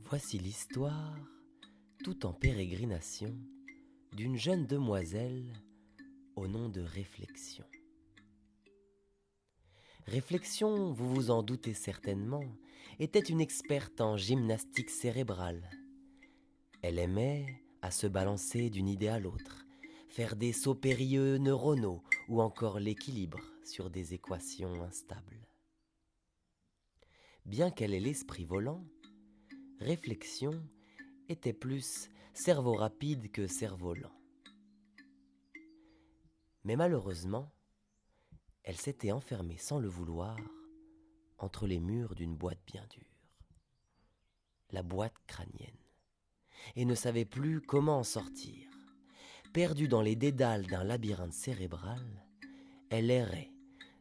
Voici l'histoire, tout en pérégrination, d'une jeune demoiselle au nom de Réflexion. Réflexion, vous vous en doutez certainement, était une experte en gymnastique cérébrale. Elle aimait à se balancer d'une idée à l'autre, faire des sauts périlleux neuronaux ou encore l'équilibre sur des équations instables. Bien qu'elle ait l'esprit volant, Réflexion était plus cerveau rapide que cerveau lent. Mais malheureusement, elle s'était enfermée sans le vouloir entre les murs d'une boîte bien dure, la boîte crânienne, et ne savait plus comment en sortir. Perdue dans les dédales d'un labyrinthe cérébral, elle errait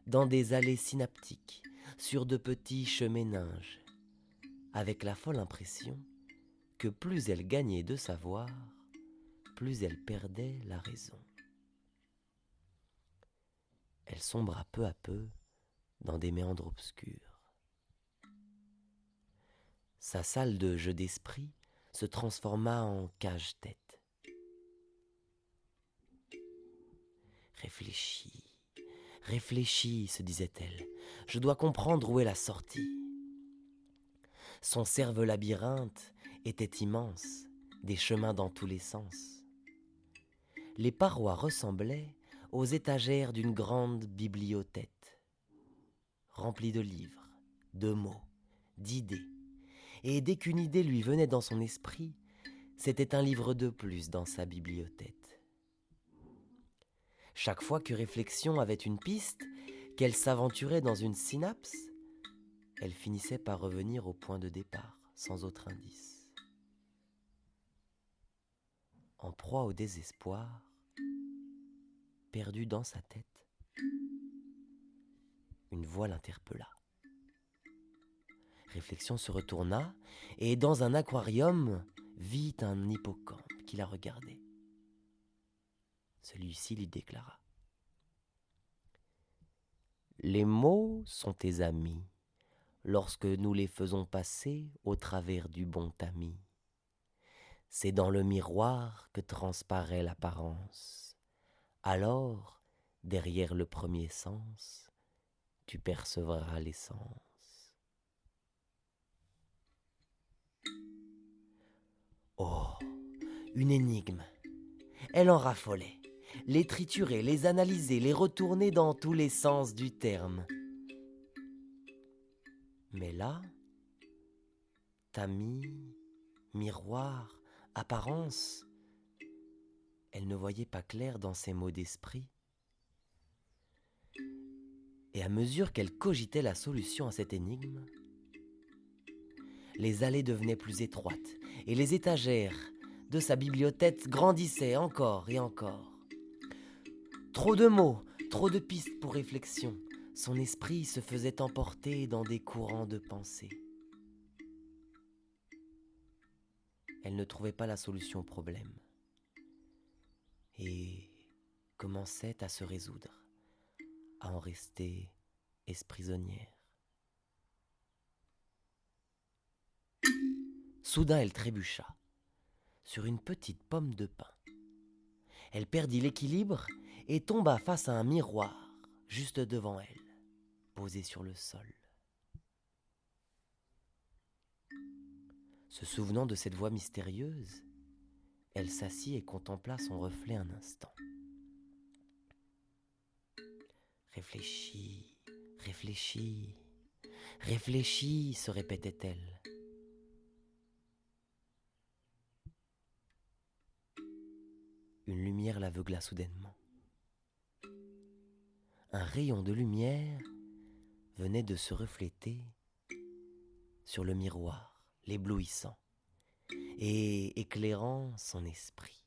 dans des allées synaptiques, sur de petits cheméninges, avec la folle impression que plus elle gagnait de savoir, plus elle perdait la raison. Elle sombra peu à peu dans des méandres obscurs. Sa salle de jeu d'esprit se transforma en cage-tête. Réfléchis, réfléchis, se disait-elle, je dois comprendre où est la sortie. Son cerveau labyrinthe était immense, des chemins dans tous les sens. Les parois ressemblaient aux étagères d'une grande bibliothèque, remplie de livres, de mots, d'idées. Et dès qu'une idée lui venait dans son esprit, c'était un livre de plus dans sa bibliothèque. Chaque fois que Réflexion avait une piste, qu'elle s'aventurait dans une synapse, elle finissait par revenir au point de départ, sans autre indice. En proie au désespoir, perdue dans sa tête, une voix l'interpella. Réflexion se retourna et, dans un aquarium, vit un hippocampe qui la regardait. Celui-ci lui déclara : « Les mots sont tes amis lorsque nous les faisons passer au travers du bon tamis. C'est dans le miroir que transparaît l'apparence. Alors, derrière le premier sens, tu percevras l'essence. » Oh, une énigme. Elle en raffolait, les triturer, les analyser, les retourner dans tous les sens du terme. Mais là, tamis, miroir, apparence, elle ne voyait pas clair dans ses mots d'esprit. Et à mesure qu'elle cogitait la solution à cette énigme, les allées devenaient plus étroites et les étagères de sa bibliothèque grandissaient encore et encore. Trop de mots, trop de pistes pour réflexion. Son esprit se faisait emporter dans des courants de pensée. Elle ne trouvait pas la solution au problème et commençait à se résoudre à en rester esprisonnière. Soudain, elle trébucha sur une petite pomme de pin. Elle perdit l'équilibre et tomba face à un miroir juste devant elle, posé sur le sol. Se souvenant de cette voix mystérieuse, elle s'assit et contempla son reflet un instant. Réfléchis, réfléchis, réfléchis, se répétait-elle. Une lumière l'aveugla soudainement. Un rayon de lumière venait de se refléter sur le miroir, l'éblouissant et éclairant son esprit.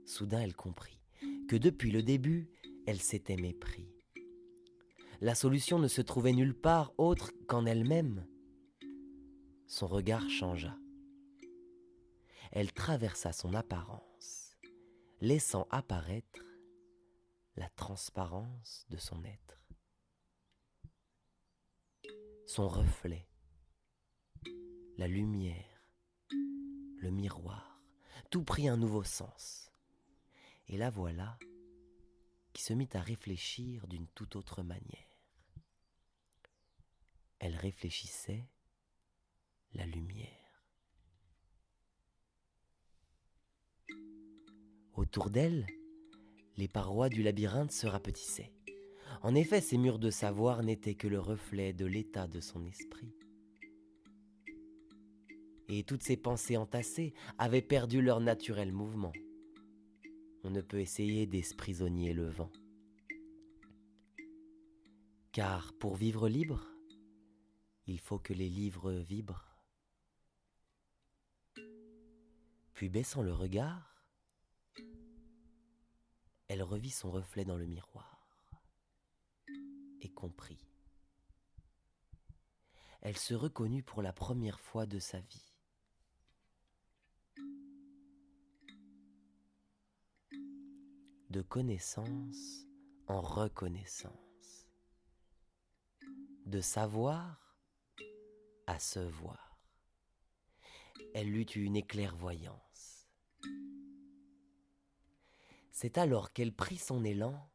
Soudain, elle comprit que depuis le début, elle s'était mépris. La solution ne se trouvait nulle part autre qu'en elle-même. Son regard changea. Elle traversa son apparence, laissant apparaître la transparence de son être. Son reflet la lumière, le miroir, tout prit un nouveau sens. Et la voilà qui se mit à réfléchir d'une toute autre manière. Elle réfléchissait la lumière. Autour d'elle, les parois du labyrinthe se rapetissaient. En effet, ces murs de savoir n'étaient que le reflet de l'état de son esprit. Et toutes ses pensées entassées avaient perdu leur naturel mouvement. On ne peut essayer d'esprisonnier le vent. Car pour vivre libre, il faut que les livres vibrent. Puis baissant le regard, elle revit son reflet dans le miroir et comprit. Elle se reconnut pour la première fois de sa vie. De connaissance en reconnaissance. De savoir à se voir. Elle eut une éclairvoyance. C'est alors qu'elle prit son élan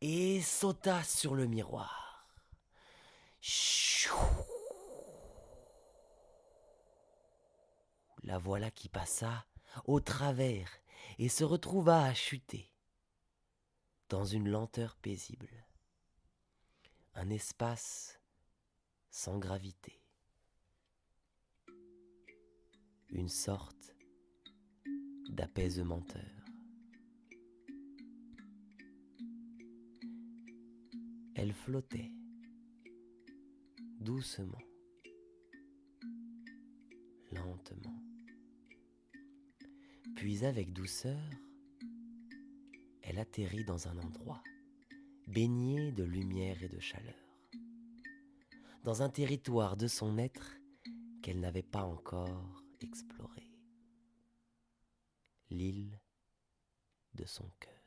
et sauta sur le miroir. Chou! La voilà qui passa au travers et se retrouva à chuter dans une lenteur paisible. Un espace sans gravité. Une sorte d'apaisementeur. Elle flottait doucement, lentement. Puis avec douceur, elle atterrit dans un endroit baigné de lumière et de chaleur, dans un territoire de son être qu'elle n'avait pas encore exploré, l'île de son cœur.